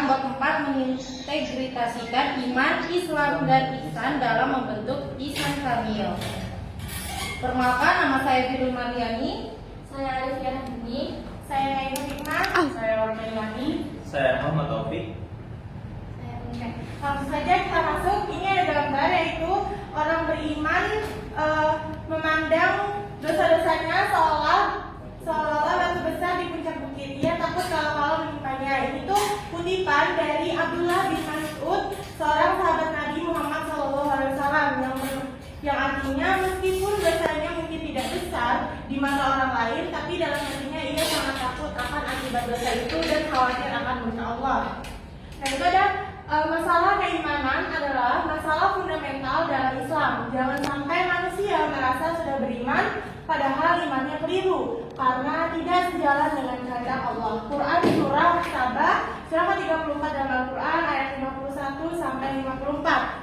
bab 4 mengintegrasikan iman, Islam, dan ihsan dalam membentuk ihsan kamil. Perkenalkan, nama saya Firul Mariani. Saya Arifia Rahmi. Saya Naima Hikmah. Saya Warmani. Saya Muhammad Taufik. Langsung saja kita masuk. Ini ada gambar, yaitu orang beriman memandang dosa-dosanya seolah-olah batu besar di puncak bukit. Ia takut kalau menimpanya. Ini tuh kutipan dari Abdullah bin Mas'ud, seorang sahabat Nabi Muhammad SAW, yang artinya meskipun dosanya mungkin tidak besar di mata orang lain, tapi dalam hatinya ia sangat takut akan akibat dosa itu dan khawatir akan murka Allah. Nah, itu ada masalah keimanan adalah masalah fundamental dalam Islam. Jangan sampai manusia merasa sudah beriman padahal imannya keliru karena tidak sejalan dengan kehendak Allah. Quran surah Sabah surah ke-34 dalam Al-Quran ayat 51 sampai 54.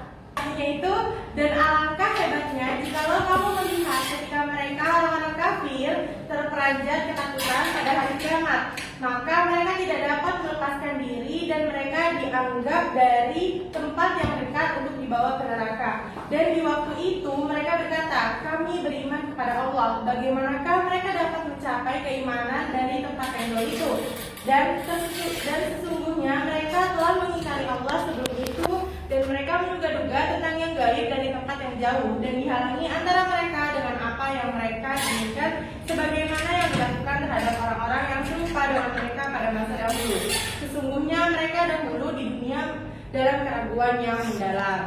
Yaitu, dan alangkah hebatnya jikalau kamu melihat ketika mereka orang-orang kafir terperanjat ketakutan pada hari kiamat, maka mereka tidak dapat melepaskan diri dan mereka dianggap dari tempat yang dekat untuk dibawa ke neraka. Dan di waktu itu mereka berkata, kami beriman kepada Allah. Bagaimanakah mereka dapat mencapai keimanan dari tempat yang jauh itu? Dan sesungguhnya mereka telah mengingkari Allah sebelum itu, dan mereka menduga-duga tentang yang gaib dari tempat yang jauh, dan dihalangi antara mereka dengan apa yang mereka inginkan, sebagaimana yang dilakukan terhadap orang-orang yang serupa dengan mereka pada masa dahulu. Sesungguhnya mereka dahulu di dunia dalam keraguan yang mendalam.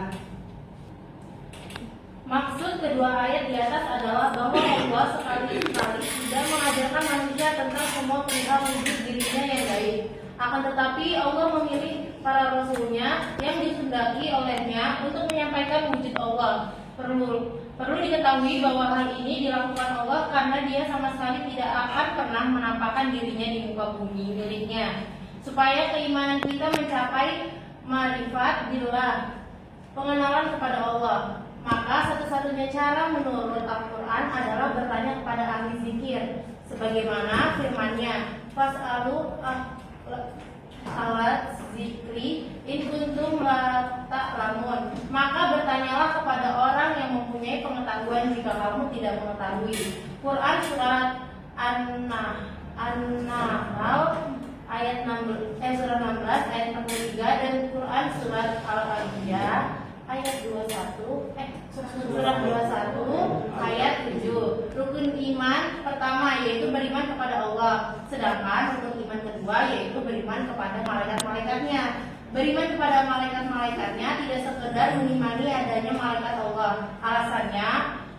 Maksud kedua ayat di atas adalah bahwa Allah sekali-sekali tidak mengajarkan manusia tentang semua perihal wujud dirinya yang gaib. Akan tetapi Allah memilih para rasulnya yang dikehendaki olehnya untuk menyampaikan wujud Allah. Perlu diketahui bahwa hal ini dilakukan Allah karena Dia sama sekali tidak akan pernah menampakkan dirinya di muka bumi miliknya, supaya keimanan kita mencapai ma'rifat billah, pengenalan kepada Allah. Maka satu-satunya cara menurut Al-Quran adalah bertanya kepada ahli zikir, sebagaimana firman-Nya, fas'alu alat zikri in kuntum la ta'lamun. Maka bertanyalah kepada orang yang mempunyai pengetahuan jika kamu tidak mengetahui. Quran surat An-Nahl ayat 16, surah 16 ayat 43, dan Quran surat Al-Anbiya ayat 21 surah 21 ayat 7. Rukun iman pertama yaitu beriman kepada Allah, sedangkan rukun iman kedua yaitu beriman kepada malaikat-malaikatnya. Beriman kepada malaikat-malaikatnya tidak sekedar mengimani adanya malaikat Allah. Alasannya,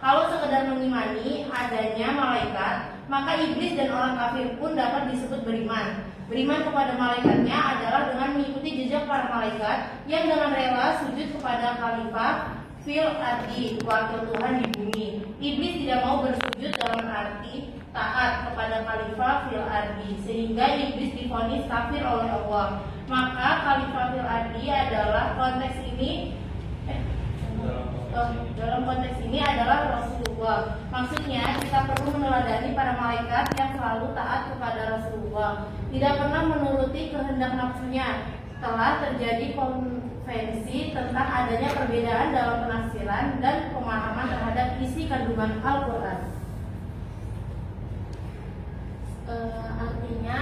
kalau sekedar mengimani adanya malaikat, maka iblis dan orang kafir pun dapat disebut beriman. Beriman kepada malaikatnya adalah dengan mengikuti jejak para malaikat yang dengan rela sujud kepada khalifah fil ardi, wakil Tuhan di bumi. Iblis tidak mau bersujud dalam arti taat kepada khalifah fil ardi, sehingga iblis divonis kafir oleh Allah. Maka khalifah fil ardi adalah dalam konteks ini adalah Rasulullah. Maksudnya kita perlu meneladani para malaikat yang selalu taat kepada Rasulullah, tidak pernah menuruti kehendak nafsunya. Telah terjadi konvensi tentang adanya perbedaan dalam penafsiran dan pemahaman terhadap isi kandungan Al-Quran. Artinya,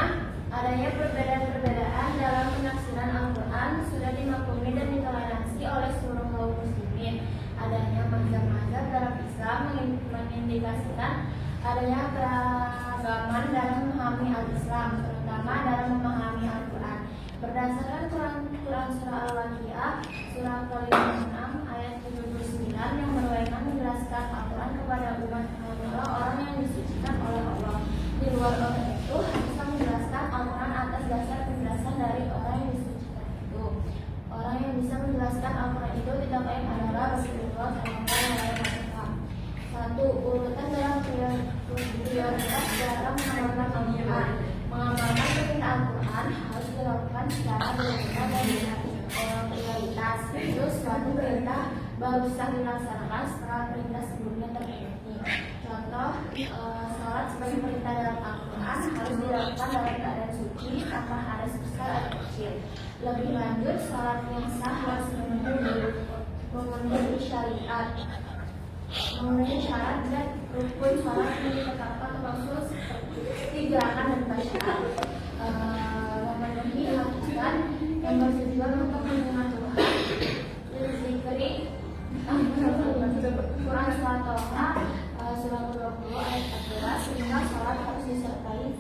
adanya perbedaan-perbedaan dalam penafsiran Al-Quran sudah dimaklumi dan ditoleransi oleh seluruh kaum muslimin. Adanya mazhab-mazhab dalam Islam mengindikasikan adanya keragaman dalam memahami Al-Islam, terutama dalam memahami Al-Quran. Berdasarkan Quran surah Al-Waqiah surah ke-56 ayat 79 yang berwenang menjelaskan Al-Quran kepada umat adalah orang yang disucikan oleh Allah. Di luar orang itu haruslah menjelaskan Al-Quran atas dasar penjelasan dari orang yang disucikan itu. Orang yang bisa menjelaskan Al-Quran itu tidak lain adalah Rasulullah SAW. 1. Urutan dalam prioritas dalam mengamalkan Al-Quran. Mengamalkan perintah Al-Quran harus dilakukan secara berurutan dan dengan prioritas. Itu suatu perintah baru bisa dilaksanakan setelah perintah sebelumnya terpenuhi. Contoh, sholat sebagai perintah dalam Al-Quran harus dilakukan dalam keadaan suci tanpa hadas besar atau kecil. Lebih lanjut, sholat yang sah harus memenuhi syariat, memenuhi syarat dan rukun sholat yang ditetapkan Rasul seperti gerakan dan bacaan, memenuhi hakikat yang bertujuan untuk mengenal Tuhan. Zikri Quran Surat Toha surah 20 ayat 14, sehingga sholat harus disertai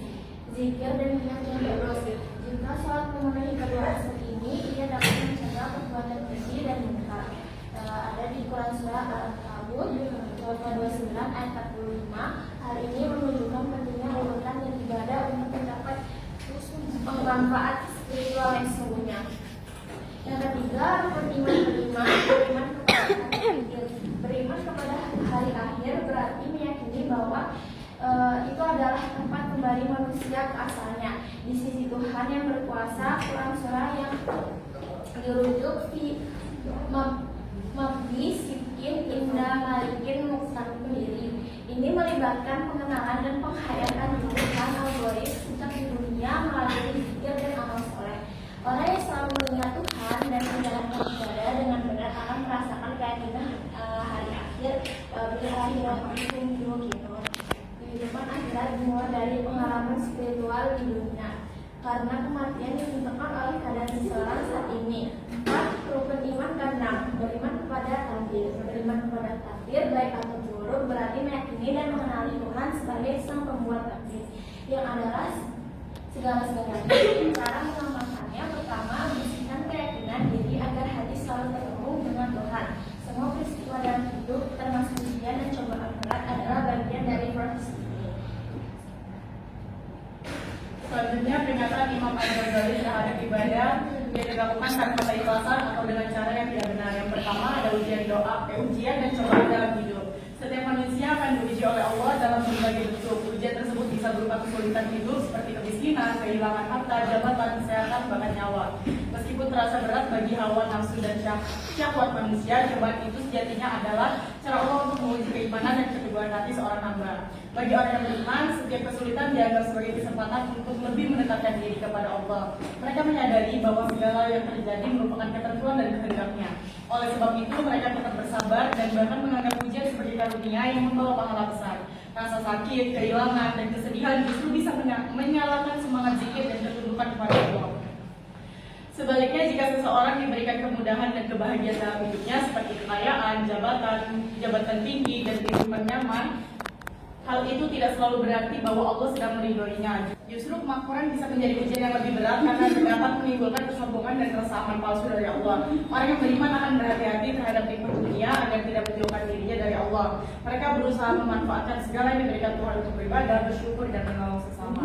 zikir dan niat yang lurus. Jika sholat memenuhi kedua aspek ini, ia dapat mencegah perbuatan keji dan munkar. Ada di Quran surah Al-Ankabut surah 29 ayat 45. Hal ini menunjukkan pentingnya urutan dan ibadah untuk mendapat manfaat spiritual yang sesungguhnya. Yang ketiga, rukun iman kelima, beriman kepada hari akhir berarti meyakini bahwa itu adalah tempat kembali manusia ke asalnya di sisi Tuhan yang berkuasa. Quran surah yang dirujuk di Mabdi Sikin Indah Malikin Mustaqbiri. Ini melibatkan pengenalan dan penghayatan Tuhan Al-Ghaib sejak di dunia melalui zikir dan amal soleh. Orang yang selalu mengingat Tuhan dan menjalankan ibadah dengan benar akan merasakan keyakinan hari akhir kehidupan akhirat dimulai dari pengalaman spiritual di dunia, karena kematian ditentukan oleh keadaan seseorang saat ini. 4. Rukun iman ke-6, beriman kepada takdir. Beriman kepada takdir baik atau buruk berarti meyakini dan mengenali Tuhan sebagai sang pembuat takdir yang adalah segala-segalanya. Cara mengamalkannya, pertama, bersihkan keyakinan diri agar hati selalu terhubung dengan Tuhan. Semua peristiwa dalam hidup, termasuk ujian dan cobaan berat, adalah bagian dari proses ini. Selanjutnya, peringatan Imam Al-Ghazali terhadap ibadah yang dilakukan tanpa keikhlasan atau dengan cara yang tidak benar. Yang pertama, ada ujian dan cobaan dalam hidup. Setiap manusia akan diuji oleh Allah dalam berbagai bentuk. Ujian tersebut bisa berupa kesulitan hidup seperti kemiskinan, kehilangan harta, jabatan, kesehatan, bahkan nyawa. Meskipun terasa berat bagi hawa nafsu dan syahwat manusia, cobaan itu sejatinya adalah cara Allah untuk menguji keimanan dan keteguhan hati seorang hamba. Bagi orang yang beriman, setiap kesulitan dianggap sebagai kesempatan untuk lebih mendekatkan diri kepada Allah. Mereka menyadari bahwa segala yang terjadi merupakan ketentuan dan kehendaknya. Oleh sebab itu, mereka tetap bersabar dan bahkan menganggap ujian sebagai karunia yang membawa pahala besar. Rasa sakit, kehilangan, dan kesedihan justru bisa menyalakan semangat zikir dan ketundukan kepada Allah. Sebaliknya, jika seseorang diberikan kemudahan dan kebahagiaan dalam hidupnya seperti kekayaan, jabatan tinggi, dan kehidupan nyaman, hal itu tidak selalu berarti bahwa Allah sedang meridhoinya. Justru kemakmuran bisa menjadi ujian yang lebih berat karena dapat menimbulkan kesombongan dan keresahan palsu dari Allah. Orang yang beriman akan berhati-hati terhadap tipu dunia agar tidak menjauhkan dirinya dari Allah. Mereka berusaha memanfaatkan segala yang diberikan Tuhan untuk beribadah, bersyukur, dan menolong sesama.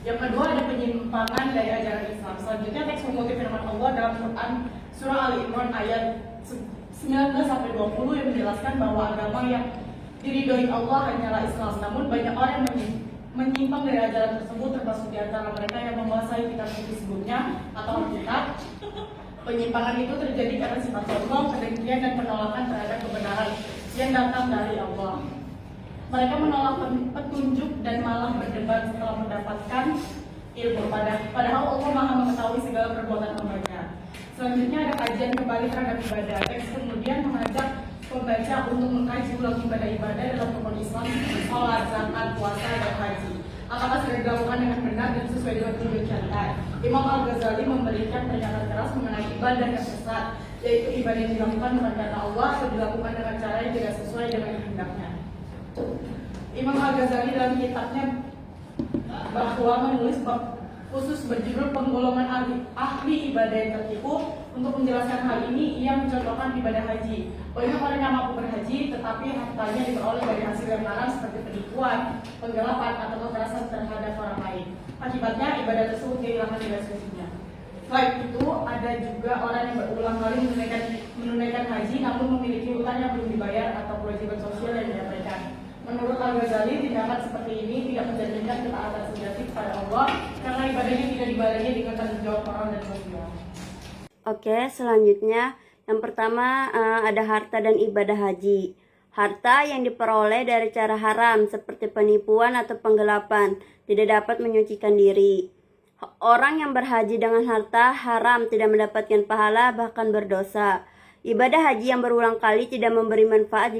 Yang kedua, ada penyimpangan dari ajaran Islam. Selanjutnya, teks mengutip firman Allah dalam Quran surah Al-Imran ayat 19-20 yang menjelaskan bahwa agama yang diridhoi Allah hanyalah Islam. Namun banyak orang yang menyimpang dari ajaran tersebut, termasuk di antara mereka yang menguasai kitab suci sebelumnya atau Alkitab. Penyimpangan itu terjadi karena sifat sombong, kedengkian, dan penolakan terhadap kebenaran yang datang dari Allah. Mereka menolak petunjuk dan malah berdebat setelah mendapatkan ilmu. Padahal Allah Maha mengetahui segala perbuatan hamba-Nya. Selanjutnya ada kajian kembali terhadap ibadah. Teks kemudian mengajak pembaca untuk mengkaji ulang ibadah-ibadah dalam rukun Islam seperti sholat, zakat, puasa, dan haji. Apakah sudah dilakukan dengan benar dan sesuai dengan tujuan syariat? Imam Al-Ghazali memberikan pernyataan keras mengenai ibadah yang sesat, yaitu ibadah yang dilakukan bukan karena Allah atau dilakukan dengan cara yang tidak sesuai dengan kehendaknya. Imam Al-Ghazali dalam kitabnya bahwa menulis bab khusus berjudul penggolongan ahli ibadah yang tertipu. Untuk menjelaskan hal ini, ia mencontohkan ibadah haji. Banyak orang yang mampu berhaji, tetapi hartanya diperoleh dari hasil yang haram seperti penipuan, penggelapan, atau kekerasan terhadap orang lain. Akibatnya, ibadah tersebut kehilangan nilai sucinya. Selain itu, ada juga orang yang berulang kali menunaikan haji, namun memiliki hutang yang belum dibayar atau kewajiban sosial yang diabaikan. Menurut Al-Ghazali, tindakan seperti ini tidak mencerminkan ketaatan sejati kepada Allah karena ibadahnya tidak dibarengi dengan tanggung jawab moral dan sosial. Oke, selanjutnya yang pertama ada harta dan ibadah haji. Harta yang diperoleh dari cara haram seperti penipuan atau penggelapan tidak dapat menyucikan diri. Orang yang berhaji dengan harta haram, tidak mendapatkan pahala, bahkan berdosa. Ibadah haji yang berulang kali tidak memberi manfaat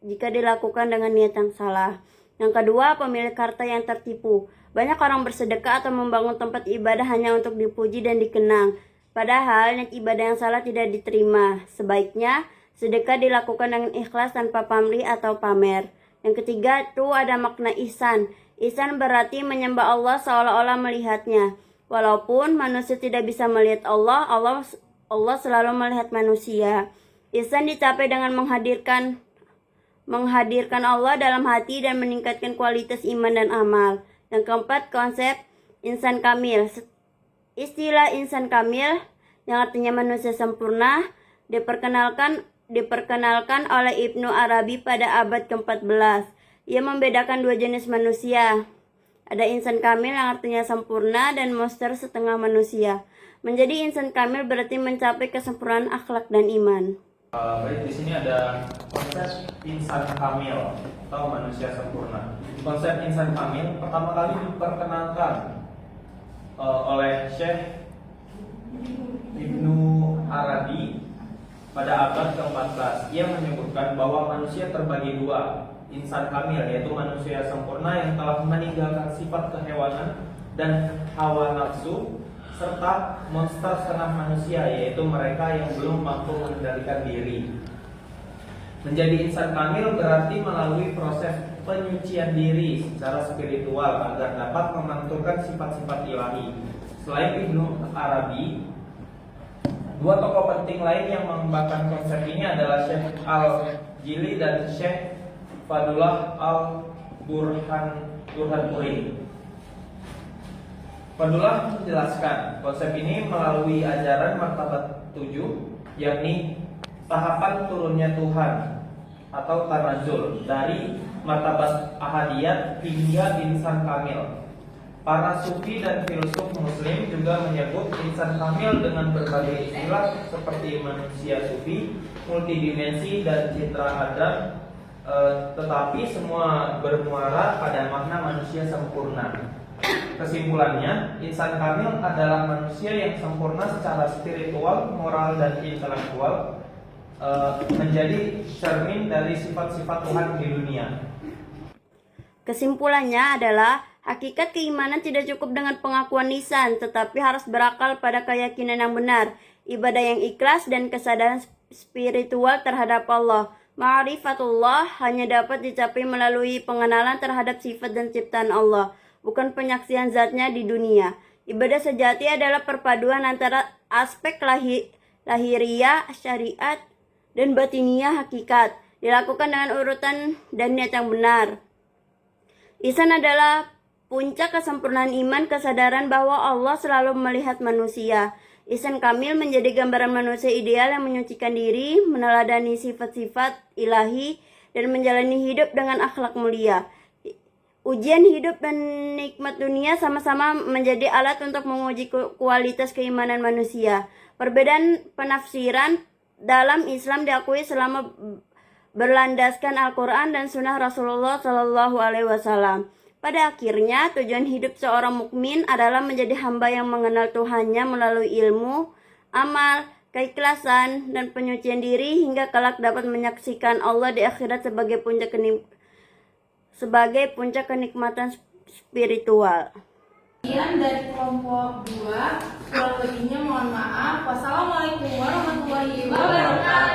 jika dilakukan dengan niat yang salah. Yang kedua, pemilik harta yang tertipu. Banyak orang bersedekah atau membangun tempat ibadah hanya untuk dipuji dan dikenang. Padahal niat ibadah yang salah tidak diterima. Sebaiknya sedekah dilakukan dengan ikhlas tanpa pamrih atau pamer. Yang ketiga itu ada makna ihsan. Ihsan berarti menyembah Allah seolah-olah melihatnya. Walaupun manusia tidak bisa melihat Allah, Allah selalu melihat manusia. Ihsan dicapai dengan menghadirkan Allah dalam hati dan meningkatkan kualitas iman dan amal. Yang keempat, konsep insan kamil. Istilah insan kamil yang artinya manusia sempurna diperkenalkan oleh Ibnu Arabi pada abad ke-14. Ia membedakan dua jenis manusia. Ada insan kamil yang artinya sempurna dan monster setengah manusia. Menjadi insan kamil berarti mencapai kesempurnaan akhlak dan iman. Baik, di sini ada konsep insan kamil atau manusia sempurna. Konsep insan kamil pertama kali diperkenalkan oleh Syekh Ibnu Arabi pada abad ke-14. Ia menyebutkan bahwa manusia terbagi dua, insan kamil yaitu manusia sempurna yang telah meninggalkan sifat kehewanan dan hawa nafsu, serta monster setengah manusia yaitu mereka yang belum mampu mengendalikan diri. Menjadi insan kamil berarti melalui proses penyucian diri secara spiritual agar dapat memantulkan sifat-sifat ilahi. Selain Ibnu Arabi, dua tokoh penting lain yang mengembangkan konsep ini adalah Syekh Al-Jili dan Syekh Fadullah Al-Burhanpuri. Fadullah menjelaskan konsep ini melalui ajaran martabat 7, yakni tahapan turunnya Tuhan atau tanazul dari martabat ahadiyat hingga insan kamil. Para sufi dan filsuf muslim juga menyebut insan kamil dengan berbagai istilah seperti manusia sufi, multidimensi, dan citra adat, tetapi semua bermuara pada makna manusia sempurna. Kesimpulannya, insan kamil adalah manusia yang sempurna secara spiritual, moral, dan intelektual, menjadi cermin dari sifat-sifat Tuhan di dunia. Kesimpulannya adalah hakikat keimanan tidak cukup dengan pengakuan lisan, tetapi harus berakal pada keyakinan yang benar, ibadah yang ikhlas, dan kesadaran spiritual terhadap Allah. Ma'rifatullah hanya dapat dicapai melalui pengenalan terhadap sifat dan ciptaan Allah, bukan penyaksian zatnya di dunia. Ibadah sejati adalah perpaduan antara aspek lahiriah, syariat, dan batiniah hakikat, dilakukan dengan urutan dan niat yang benar. Ihsan adalah puncak kesempurnaan iman, kesadaran bahwa Allah selalu melihat manusia. Ihsan kamil menjadi gambaran manusia ideal yang menyucikan diri, meneladani sifat-sifat ilahi, dan menjalani hidup dengan akhlak mulia. Ujian hidup dan nikmat dunia sama-sama menjadi alat untuk menguji kualitas keimanan manusia. Perbedaan penafsiran dalam Islam diakui selama berlandaskan Al-Quran dan Sunnah Rasulullah Shallallahu Alaihi Wasallam. Pada akhirnya, tujuan hidup seorang mukmin adalah menjadi hamba yang mengenal Tuhannya melalui ilmu, amal, keikhlasan, dan penyucian diri hingga kelak dapat menyaksikan Allah di akhirat sebagai puncak kenikmatan spiritual. Sekian dari kelompok 2, kurang lebihnya mohon maaf. Wassalamualaikum warahmatullahi wabarakatuh.